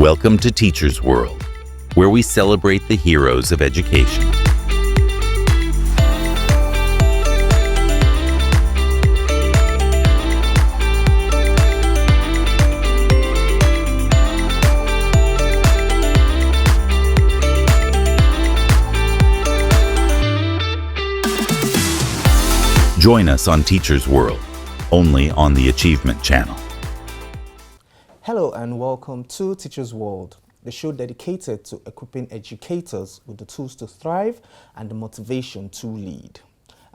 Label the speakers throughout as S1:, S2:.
S1: Welcome to Teacher's World, where we celebrate the heroes of education. Join us on Teacher's World, only on the Achievement Channel.
S2: Hello and welcome to Teacher's World, the show dedicated to equipping educators with the tools to thrive and the motivation to lead.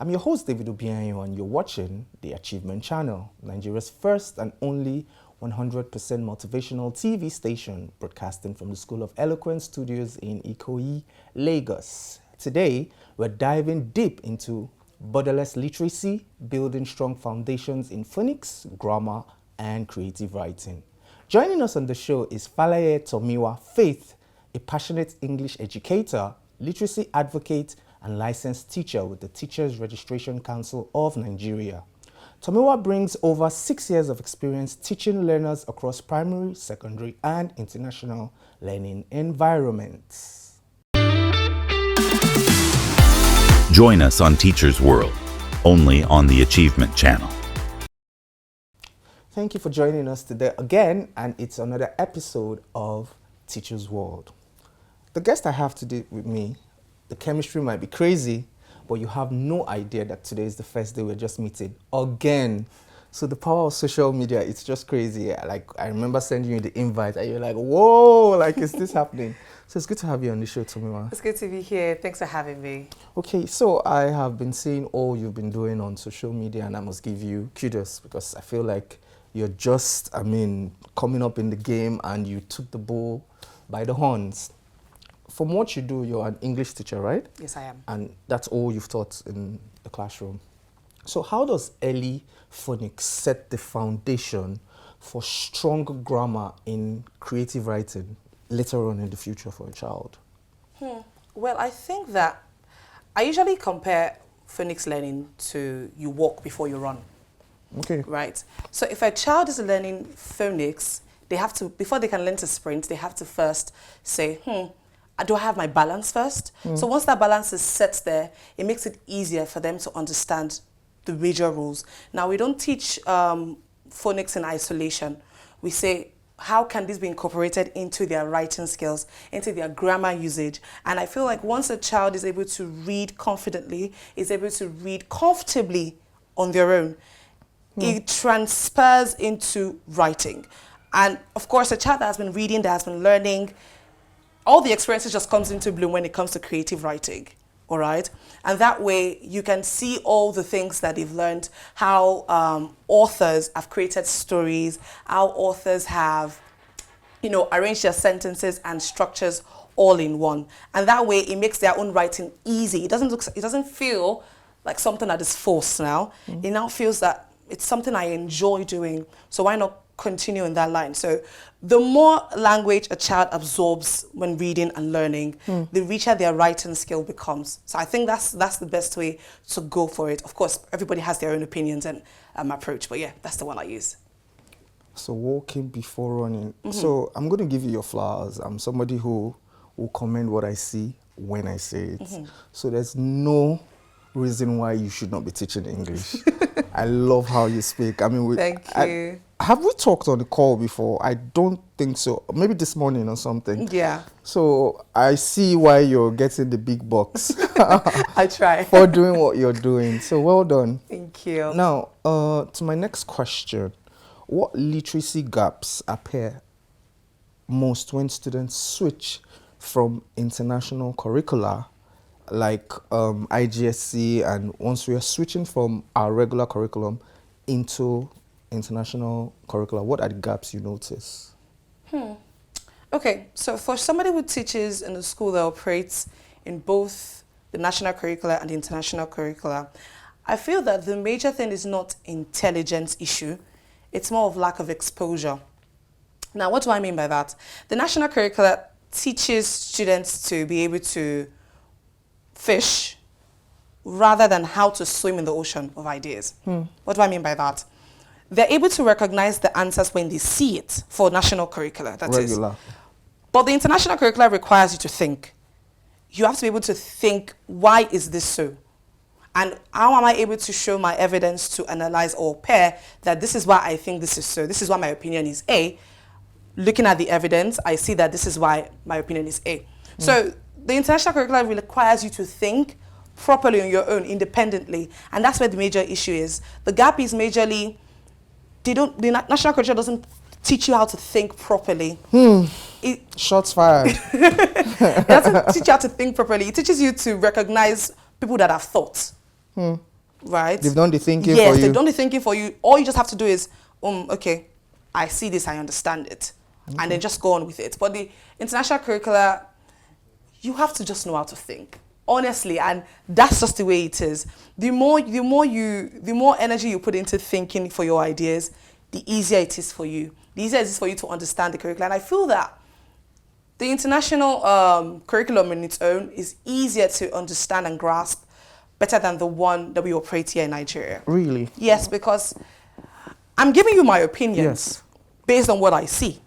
S2: I'm your host, David Obianyo, and you're watching the Achievement Channel, Nigeria's first and only 100% motivational TV station, broadcasting from the School of Eloquence Studios in Ikoyi, Lagos. Today, we're diving deep into Borderless Literacy, building strong foundations in phonics, grammar, and creative writing. Joining us on the show is Falaye Tomiwa Faith, a passionate English educator, literacy advocate, and licensed teacher with the Teachers Registration Council of Nigeria. Tomiwa brings over 6 years of experience teaching learners across primary, secondary, and international learning environments.
S1: Join us on Teacher's World, only on the Achievement Channel.
S2: Thank you for joining us today again, and it's another episode of Teacher's World. The guest I have today with me, the chemistry might be crazy, but you have no idea that today is the first day we're just meeting again. So the power of social media, it's just crazy. Like, I remember sending you the invite and you're like, whoa, like, is this happening? So it's good to have you on the show, Tomiwa.
S3: It's good to be here. Thanks for having me.
S2: Okay, so I have been seeing all you've been doing on social media, and I must give you kudos because I feel like you're just, coming up in the game and you took the bull by the horns. From what you do, you're an English teacher, right?
S3: Yes, I am.
S2: And that's all you've taught in the classroom. So how does early phonics set the foundation for strong grammar in creative writing later on in the future for a child?
S3: Well, I think that I usually compare phonics learning to you walk before you run.
S2: Okay.
S3: Right. So if a child is learning phonics, they have to, before they can learn to sprint, they have to first say, do I have my balance first? So once that balance is set there, it makes it easier for them to understand the major rules. Now, we don't teach phonics in isolation. We say, how can this be incorporated into their writing skills, into their grammar usage? And I feel like once a child is able to read confidently, is able to read comfortably on their own, it transfers into writing. And of course, a child that has been reading, that has been learning, all the experiences just comes into bloom when it comes to creative writing, all right? And that way, you can see all the things that they've learned, how authors have created stories, how authors have, arranged their sentences and structures all in one. And that way, it makes their own writing easy. It doesn't feel like something that is forced now. It now feels that it's something I enjoy doing, so why not continue in that line? So the more language a child absorbs when reading and learning, the richer their writing skill becomes. So I think that's the best way to go for it. Of course, everybody has their own opinions and approach, but yeah, that's the one I use.
S2: So walking before running. So I'm going to give you your flowers. I'm somebody who will comment what I see when I say it. So there's no reason why you should not be teaching English. I love how you speak.
S3: Thank you.
S2: Have we talked on the call before? I don't think so. Maybe this morning or something.
S3: Yeah.
S2: So I see why you're getting the big bucks.
S3: I try.
S2: For doing what you're doing. So well done.
S3: Thank you.
S2: Now, to my next question, what literacy gaps appear most when students switch from international curricula like IGSC, and once we are switching from our regular curriculum into international curricula, what are the gaps you notice?
S3: Okay, so for somebody who teaches in a school that operates in both the national curricula and the international curricula, I feel that the major thing is not intelligence issue, it's more of lack of exposure. Now, what do I mean by that? The national curricula teaches students to be able to fish rather than how to swim in the ocean of ideas. What do I mean by that? They're able to recognize the answers when they see it for national curricula. That is
S2: Regular.
S3: But the international curriculum requires you to think. You have to be able to think, why is this so? And how am I able to show my evidence to analyze or pair that this is why I think this is so? This is why my opinion is A. Looking at the evidence, I see that this is why my opinion is A. So the international curriculum requires you to think properly on your own, independently. And that's where the major issue is. The gap is majorly, the national curriculum doesn't teach you how to think properly.
S2: Shots fired.
S3: It doesn't teach you how to think properly. It teaches you to recognize people that have thought. Right?
S2: They've done the thinking for you.
S3: Yes, they've done the thinking for you. All you just have to do is, okay, I see this, I understand it. And then just go on with it. But the international curricula, you have to just know how to think. Honestly, and that's just the way it is. The more energy you put into thinking for your ideas, the easier it is for you. The easier it is for you to understand the curriculum. And I feel that the international curriculum in its own is easier to understand and grasp, better than the one that we operate here in Nigeria.
S2: Really?
S3: Yes, because I'm giving you my opinions based on what I see.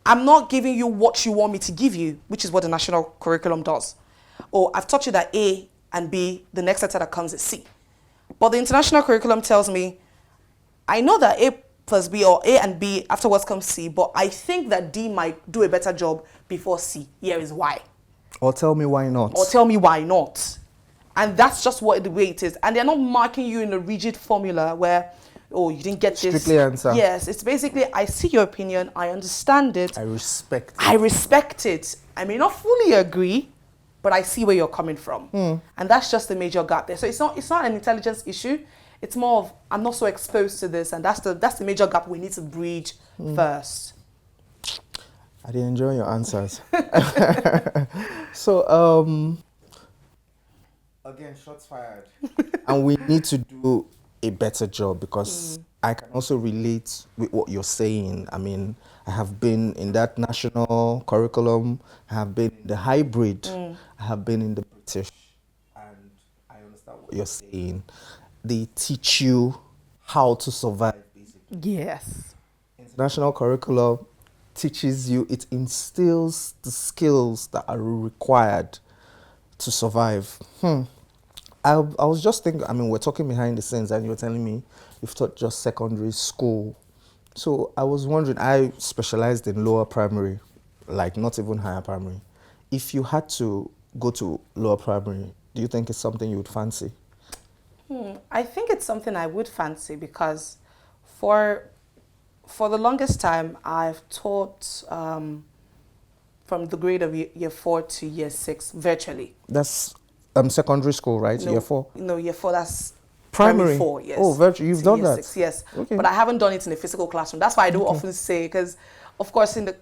S3: I'm not giving you what you want me to give you, which is what the national curriculum does. Or I've taught you that A and B, the next letter that comes is C. But the international curriculum tells me, I know that A plus B or A and B afterwards comes C, but I think that D might do a better job before C. Here is why.
S2: Or tell me why not.
S3: Or tell me why not. And that's just the way it is. And they're not marking you in a rigid formula where, oh, you didn't get this.
S2: Strictly answer.
S3: Yes, it's basically, I see your opinion, I understand it.
S2: I respect it.
S3: I respect it. I may not fully agree, but I see where you're coming from. And that's just the major gap there. So it's not an intelligence issue. It's more of, I'm not so exposed to this, and that's the major gap we need to bridge first.
S2: I did enjoy your answers. So, again, shots fired. And we need to do a better job, because I can also relate with what you're saying. I mean, I have been in that national curriculum, I have been in the hybrid, I have been in the British, and I understand what you're saying. They teach you how to survive, basically.
S3: Yes.
S2: International curriculum teaches you, it instills the skills that are required to survive. I was just thinking, I mean, we're talking behind the scenes and you were telling me you've taught just secondary school. So I was wondering, I specialized in lower primary, like not even higher primary. If you had to go to lower primary, do you think it's something you would fancy?
S3: I think it's something I would fancy, because for the longest time, I've taught from the grade of year 4 to year 6 virtually.
S2: That's secondary school, right?
S3: No,
S2: year 4?
S3: No, year 4, that's
S2: Primary
S3: 4, yes.
S2: Oh, virtually, you've done that?
S3: 6, yes.
S2: Okay.
S3: But I haven't done it in a physical classroom. That's why I don't often say, because of course in a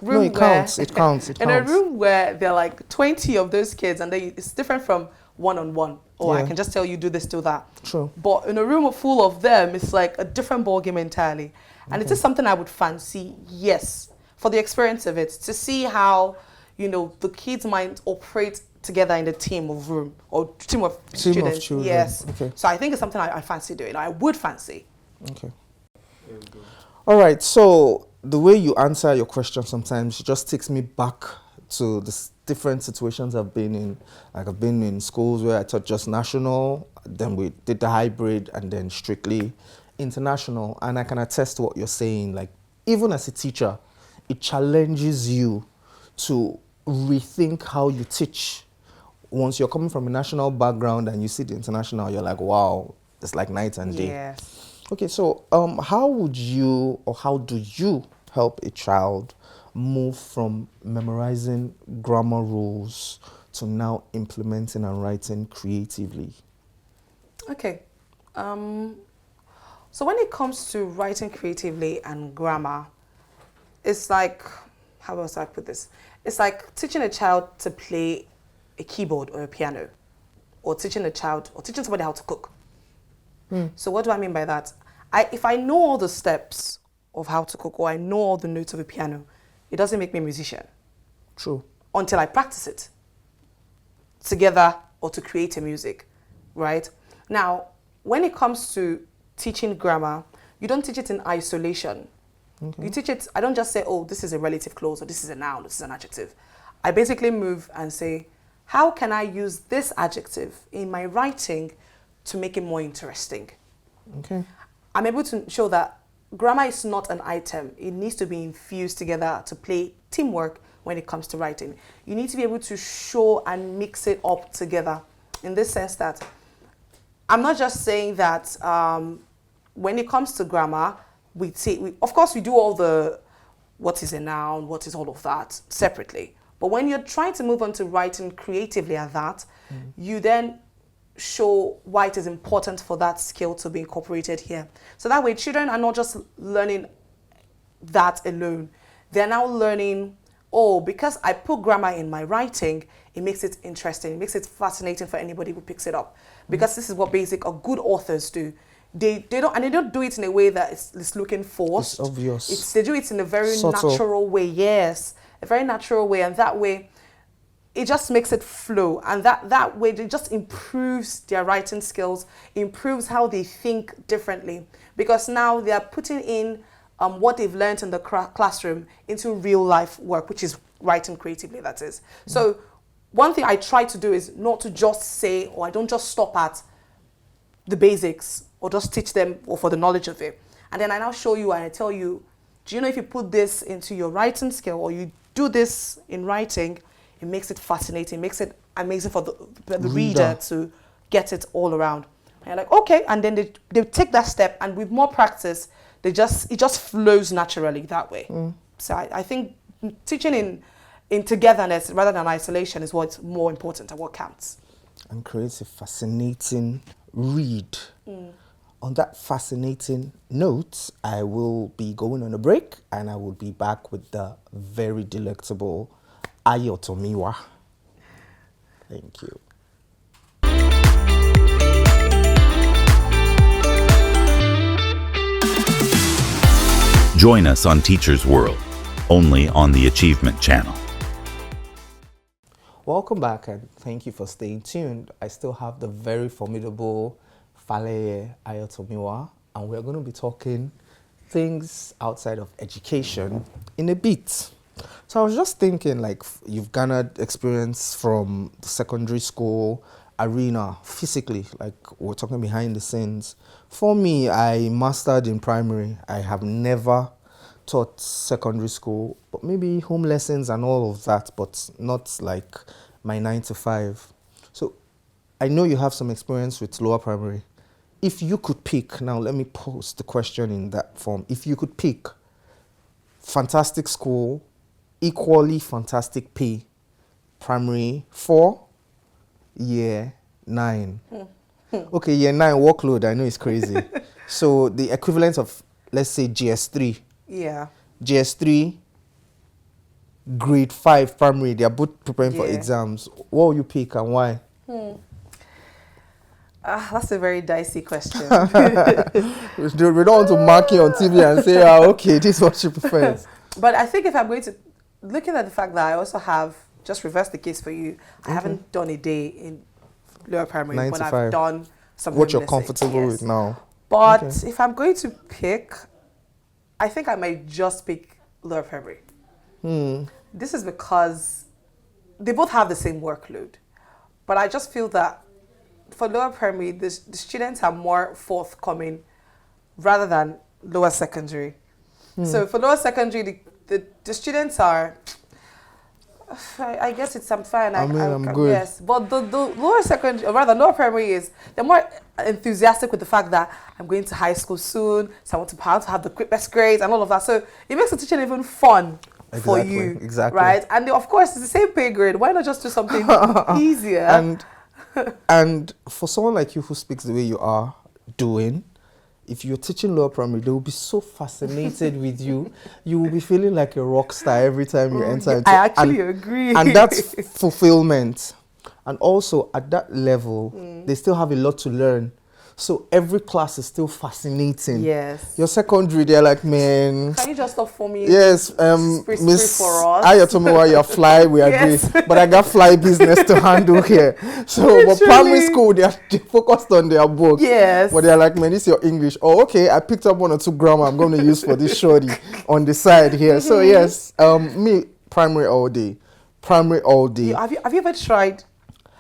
S3: room
S2: No, it counts.
S3: in a room where there are like 20 of those kids, and it's different from one-on-one. Or I can just tell you, do this, do that.
S2: True.
S3: But in a room full of them, it's like a different ballgame entirely. And it is something I would fancy, yes, for the experience of it, to see how, the kids might operate together in the team of room or team of students.
S2: Of children.
S3: Yes.
S2: Okay.
S3: So I think it's something I fancy doing. I would fancy.
S2: Okay. All right. So the way you answer your question sometimes just takes me back to the different situations I've been in. Like I've been in schools where I taught just national, then we did the hybrid, and then strictly international. And I can attest to what you're saying. Like even as a teacher, it challenges you to rethink how you teach. Once you're coming from a national background and you see the international, you're like, wow, it's like night and day.
S3: Yes.
S2: Okay, so how would you, or how do you help a child move from memorizing grammar rules to now implementing and writing creatively?
S3: Okay. So when it comes to writing creatively and grammar, it's like, how else do I put this? It's like teaching a child to play a keyboard or a piano, or teaching somebody how to cook. So what do I mean by that? If I know all the steps of how to cook, or I know all the notes of a piano, it doesn't make me a musician.
S2: True.
S3: Until I practice it together or to create a music, right? Now, when it comes to teaching grammar, you don't teach it in isolation. You teach it, I don't just say, oh, this is a relative clause, or this is a noun, this is an adjective. I basically move and say, how can I use this adjective in my writing to make it more interesting?
S2: Okay.
S3: I'm able to show that grammar is not an item. It needs to be infused together to play teamwork when it comes to writing. You need to be able to show and mix it up together in this sense that I'm not just saying that when it comes to grammar, of course we do all the what is a noun, what is all of that separately. But when you're trying to move on to writing creatively at that, you then show why it is important for that skill to be incorporated here. So that way children are not just learning that alone. They're now learning, oh, because I put grammar in my writing, it makes it interesting, it makes it fascinating for anybody who picks it up. Because this is what basic or good authors do. They don't do it in a way that it's looking forced.
S2: It's obvious.
S3: They do it in a very
S2: Subtle.
S3: natural way, yes. A very natural way, and that way it just makes it flow, and that way it just improves their writing skills, improves how they think differently, because now they are putting in what they've learned in the classroom into real life work, which is writing creatively, that is. So one thing I try to do is not to just say, or I don't just stop at the basics or just teach them or for the knowledge of it. And then I now show you and I tell you, do you know if you put this into your writing skill or you do this in writing, it makes it fascinating, it makes it amazing for the reader to get it all around. And you're like, okay, and then they take that step, and with more practice, it just flows naturally that way. So I think teaching in togetherness rather than isolation is what's more important and what counts.
S2: And creates a fascinating read. On that fascinating note, I will be going on a break, and I will be back with the very delectable Ayotomiwa. Thank you.
S1: Join us on Teacher's World, only on the Achievement Channel.
S2: Welcome back, and thank you for staying tuned. I still have the very formidable Faleye Ayotomiwa, and we're going to be talking things outside of education in a bit. So I was just thinking, like, you've garnered experience from the secondary school arena physically, like we're talking behind the scenes. For me, I mastered in primary. I have never taught secondary school, but maybe home lessons and all of that, but not like my 9 to 5. So I know you have some experience with lower primary. If you could pick, now let me pose the question in that form. If you could pick fantastic school, equally fantastic pay, primary 4, year 9. Okay, year 9 workload, I know it's crazy. So the equivalent of, let's say, GS3.
S3: Yeah.
S2: GS3, grade 5 primary, they are both preparing for exams. What will you pick and why?
S3: That's a very dicey question.
S2: We don't want to mark it on TV and say, okay, this is what she prefers.
S3: But I think if I'm going to, looking at the fact that I also have, just reverse the case for you, I haven't done a day in lower primary,
S2: 9
S3: but
S2: to
S3: I've
S2: 5.
S3: done some
S2: What you're
S3: home lessons,
S2: comfortable
S3: yes.
S2: with now.
S3: But
S2: Okay.
S3: if I'm going to pick, I think I might just pick lower primary. This is because they both have the same workload. But I just feel that for lower primary, the students are more forthcoming rather than lower secondary. So for lower secondary, the students are, I guess it's I'm fine.
S2: I'm good.
S3: Yes, but the lower secondary, or rather lower primary they're more enthusiastic with the fact that I'm going to high school soon, so I want to have the best grades and all of that. So it makes the teaching even fun for you,
S2: exactly.
S3: right? And of course, it's the same pay grade. Why not just do something easier?
S2: And for someone like you who speaks the way you are doing, if you're teaching lower primary, they will be so fascinated with you. You will be feeling like a rock star every time you enter into
S3: I actually agree.
S2: And that's fulfillment. And also at that level, they still have a lot to learn. So every class is still fascinating.
S3: Yes.
S2: Your secondary, they're like, man.
S3: Can you just stop for me?
S2: Yes,
S3: Spree
S2: Miss
S3: for us.
S2: Ayatomowa, you're fly, we
S3: Yes.
S2: agree. But I got fly business to handle here. So, but primary school, they're focused on their book.
S3: Yes.
S2: But they're like, man, this is your English. Oh, okay, I picked up 1 or 2 grammar I'm going to use for this shorty on the side here. So, yes, me, primary all day. Primary all day.
S3: Have you ever tried?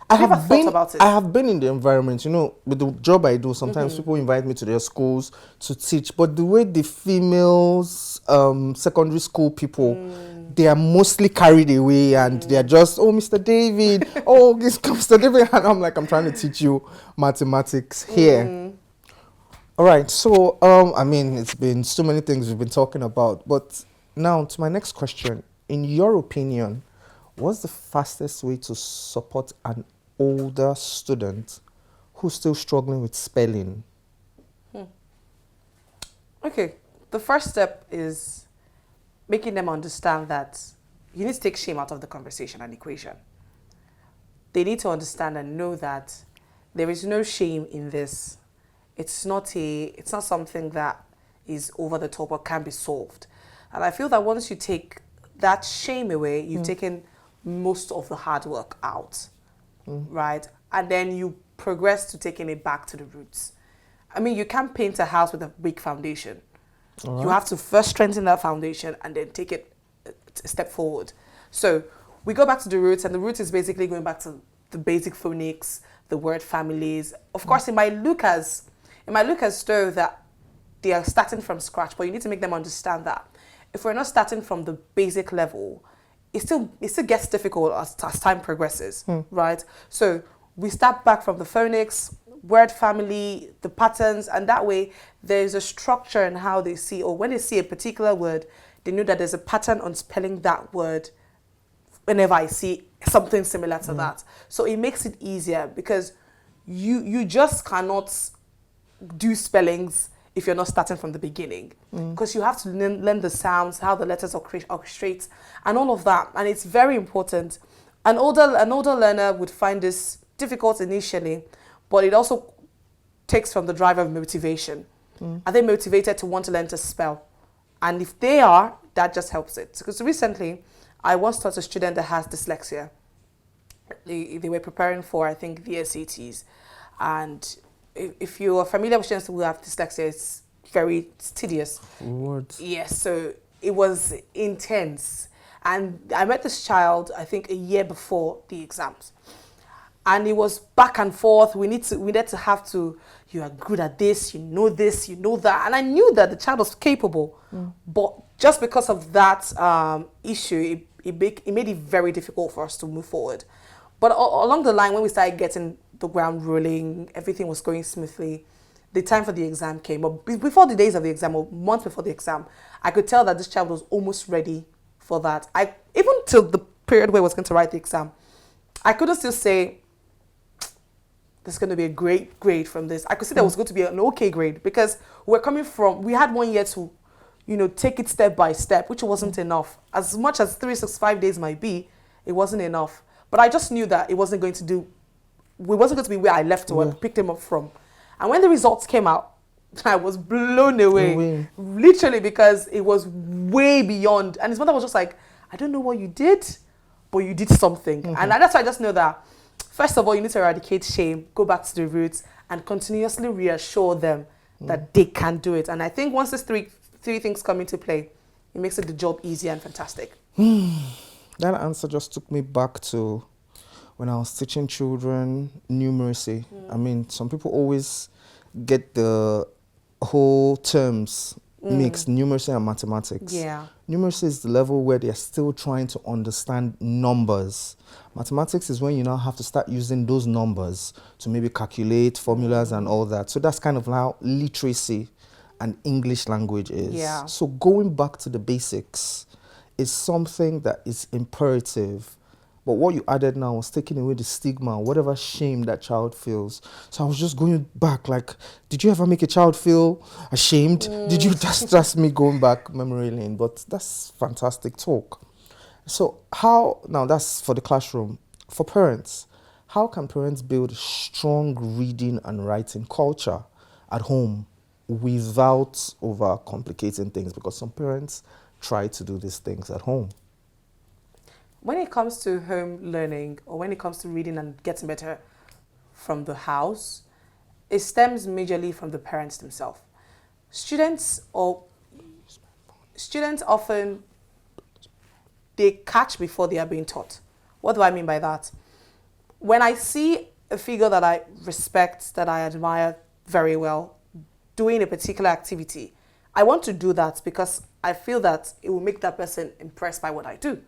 S2: I
S3: Have you
S2: have
S3: ever
S2: been.
S3: thought about it?
S2: I have been in the environment. You know, with the job I do, sometimes people invite me to their schools to teach. But the way the females, secondary school people, they are mostly carried away, and they are just, oh, Mr. David, oh, this Mr. David, and I'm like, I'm trying to teach you mathematics here. All right. So, I mean, it's been so many things we've been talking about, but now to my next question. In your opinion, what's the fastest way to support an older student who's still struggling with spelling?
S3: Okay, the first step is making them understand that you need to take shame out of the conversation and equation. They need to understand and know that there is no shame in this. It's not something that is over the top or can be solved. And I feel that once you take that shame away, you've taken most of the hard work out, right? And then you progress to taking it back to the roots. I mean, you can't paint a house with a weak foundation. You have to first strengthen that foundation and then take it a step forward. So we go back to the roots, and the roots is basically going back to the basic phonics, the word families. Of course, it might look as though that they are starting from scratch, but you need to make them understand that if we're not starting from the basic level, it still gets difficult as time progresses, right? So we start back from the phonics, word family, the patterns, and that way there's a structure in how they see, or when they see a particular word, they know that there's a pattern on spelling that word whenever I see something similar to that. So it makes it easier, because you just cannot do spellings if you're not starting from the beginning, because you have to learn the sounds, how the letters orchestrate, and all of that. And it's very important. An older learner would find this difficult initially, but it also takes from the drive of motivation. Are they motivated to want to learn to spell? And if they are, that just helps it. Because recently, I once taught a student that has dyslexia. They were preparing for, I think, the SATs. And if you are familiar with students who have dyslexia, it's very tedious.
S2: Words.
S3: Yes, so it was intense. And I met this child, I think, a year before the exams. And it was back and forth. We need to have to, you are good at this, you know that. And I knew that the child was capable. But just because of that issue, it made it very difficult for us to move forward. But along the line, when we started getting the ground rolling, everything was going smoothly, the time for the exam came. But before the days of the exam, or months before the exam, I could tell that this child was almost ready for that. Even till the period where I was going to write the exam, I couldn't still say, there's going to be a great grade from this. I could see there was going to be an okay grade, because we had 1 year to, take it step by step, which wasn't enough. As much as 365 days might be, it wasn't enough. But I just knew that we wasn't going to be where I left or picked him up from. And when the results came out, I was blown away. Literally, because it was way beyond. And his mother was just like, I don't know what you did, but you did something. And that's why I just know that, first of all, you need to eradicate shame, go back to the roots, and continuously reassure them that they can do it. And I think once these three things come into play, it makes the job easier and fantastic.
S2: That answer just took me back to when I was teaching children numeracy. I mean, some people always get the whole terms mixed, numeracy and mathematics.
S3: Yeah.
S2: Numeracy is the level where they're still trying to understand numbers. Mathematics is when you now have to start using those numbers to maybe calculate formulas and all that. So that's kind of how literacy and English language is.
S3: Yeah.
S2: So going back to the basics is something that is imperative. But what you added now was taking away the stigma, whatever shame that child feels. So I was just going back, like, did you ever make a child feel ashamed? Did you? That's me going back memory lane. But that's fantastic talk. So now that's for the classroom. For parents, how can parents build a strong reading and writing culture at home without overcomplicating things? Because some parents try to do these things at home.
S3: When it comes to home learning, or when it comes to reading and getting better from the house, it stems majorly from the parents themselves. Students often, they catch before they are being taught. What do I mean by that? When I see a figure that I respect, that I admire very well, doing a particular activity, I want to do that because I feel that it will make that person impressed by what I do.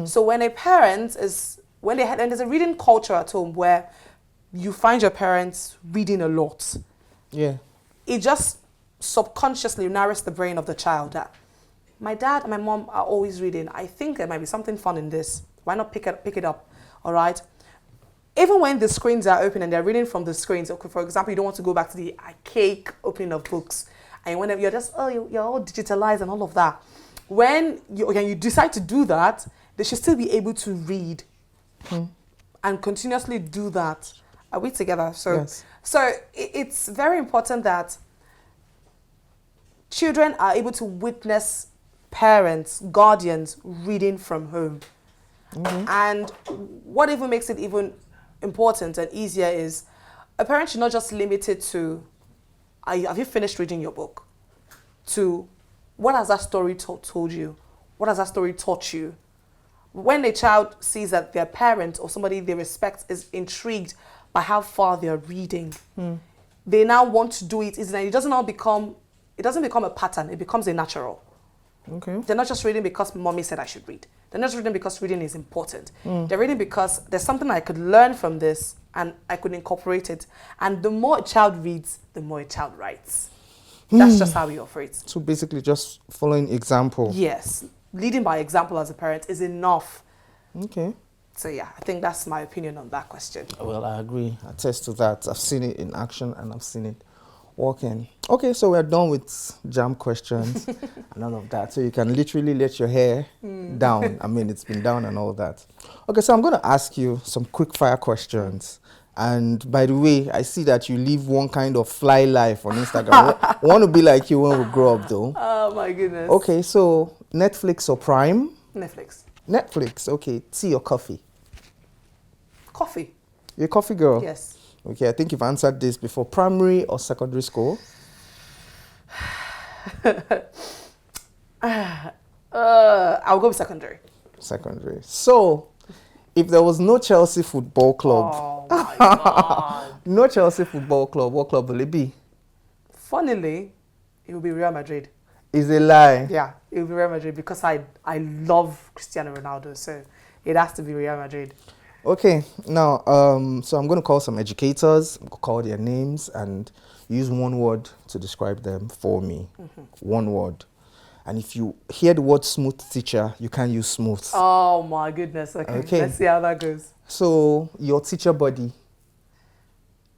S3: So when a parent is, and there's a reading culture at home where you find your parents reading a lot,
S2: Yeah.
S3: it just subconsciously nourishes the brain of the child that my dad and my mom are always reading. I think there might be something fun in this. Why not pick it up? All right. Even when the screens are open and they're reading from the screens, okay, for example, you don't want to go back to the archaic opening of books, and when you're just, you're all digitalized and all of that. When you decide to do that, they should still be able to read and continuously do that. Are we together?
S2: Yes.
S3: So it's very important that children are able to witness parents, guardians reading from home. And what even makes it even important and easier is a parent should not just limit it to, have you finished reading your book? To, what has that story told you? What has that story taught you? When a child sees that their parent or somebody they respect is intrigued by how far they're reading, they now want to do it. It doesn't become a pattern, it becomes a natural.
S2: Okay.
S3: They're not just reading because mommy said I should read. They're not just reading because reading is important. They're reading because there's something I could learn from this and I could incorporate it. And the more a child reads, the more a child writes. That's just how we operate.
S2: So basically just following example.
S3: Yes. Leading by example as a parent is enough.
S2: Okay.
S3: So yeah, I think that's my opinion on that question.
S2: Well, I agree. I attest to that. I've seen it in action and I've seen it working. Okay, so we're done with jam questions and all of that. So you can literally let your hair down. I mean, it's been down and all that. Okay, so I'm going to ask you some quick fire questions. And by the way, I see that you live one kind of fly life on Instagram. I want to be like you when we grow up, though.
S3: Oh my goodness.
S2: Okay, so Netflix or Prime?
S3: Netflix.
S2: Netflix, okay. Tea or coffee?
S3: Coffee.
S2: You're a coffee girl?
S3: Yes.
S2: Okay, I think you've answered this before. Primary or secondary school?
S3: I'll go with secondary.
S2: Secondary. So, if there was no Chelsea Football Club,
S3: Oh my God.
S2: no Chelsea Football Club, what club will it be?
S3: Funnily, it will be Real Madrid.
S2: Is a lie.
S3: Yeah, it will be Real Madrid because I love Cristiano Ronaldo, so it has to be Real Madrid.
S2: Okay, now, so I'm going to call some educators, call their names, and use one word to describe them for me. One word. And if you hear the word smooth teacher, you can use smooth.
S3: Oh my goodness. Okay. Let's see how that goes.
S2: So, your teacher buddy.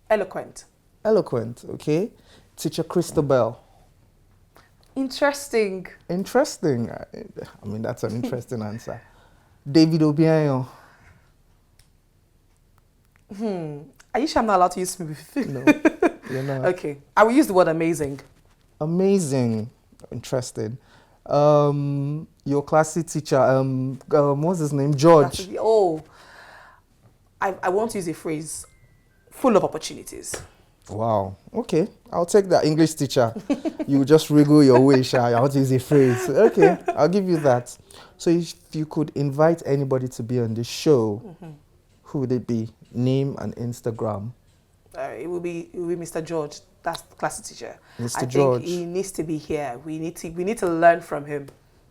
S3: Eloquent.
S2: Eloquent, okay. Teacher Christabel.
S3: Interesting.
S2: Interesting. I mean, that's an interesting answer. David Obiayo.
S3: Are you sure I'm not allowed to use smooth?
S2: No, you're not.
S3: Okay. I will use the word amazing.
S2: Amazing. Interesting. Your classy teacher, what's his name? George.
S3: I want to use a phrase, full of opportunities.
S2: Wow. Okay. I'll take that. English teacher. You just wriggle your way, Sha. I want to use a phrase. Okay. I'll give you that. So if you could invite anybody to be on the show, who would it be? Name and Instagram.
S3: It will be Mr. George. That's the class teacher.
S2: Mr.
S3: I
S2: George.
S3: think he needs to be here. We need to learn from him.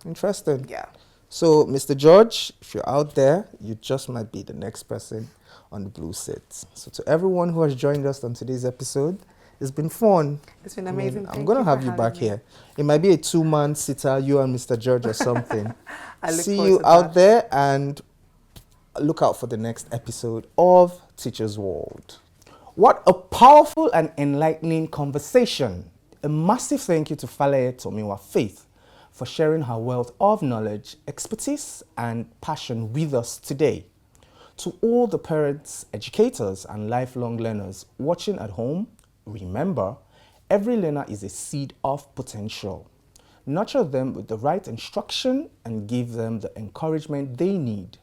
S2: Interesting.
S3: Yeah.
S2: So, Mr. George, if you're out there, you just might be the next person on the blue set. So, to everyone who has joined us on today's episode, it's been fun.
S3: It's been amazing.
S2: I'm going to have you back here. It might be a 2-man sitter, you and Mr. George or something.
S3: I look
S2: See
S3: forward
S2: you
S3: to
S2: out
S3: that.
S2: there and look out for the next episode of Teacher's World. What a powerful and enlightening conversation. A massive thank you to Faleye Tomiwa Faith for sharing her wealth of knowledge, expertise, and passion with us today. To all the parents, educators, and lifelong learners watching at home, remember, Every learner is a seed of potential. Nurture them with the right instruction and give them the encouragement they need.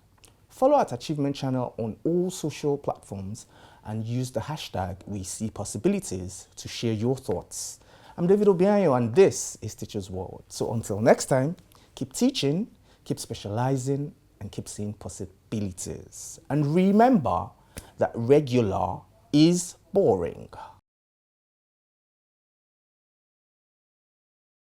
S2: Follow our Achievement channel on all social platforms and use the hashtag #WeSeePossibilities to share your thoughts. I'm David Obianyo and this is Teachers World. So until next time, keep teaching, keep specializing, and keep seeing possibilities. And remember that regular is boring.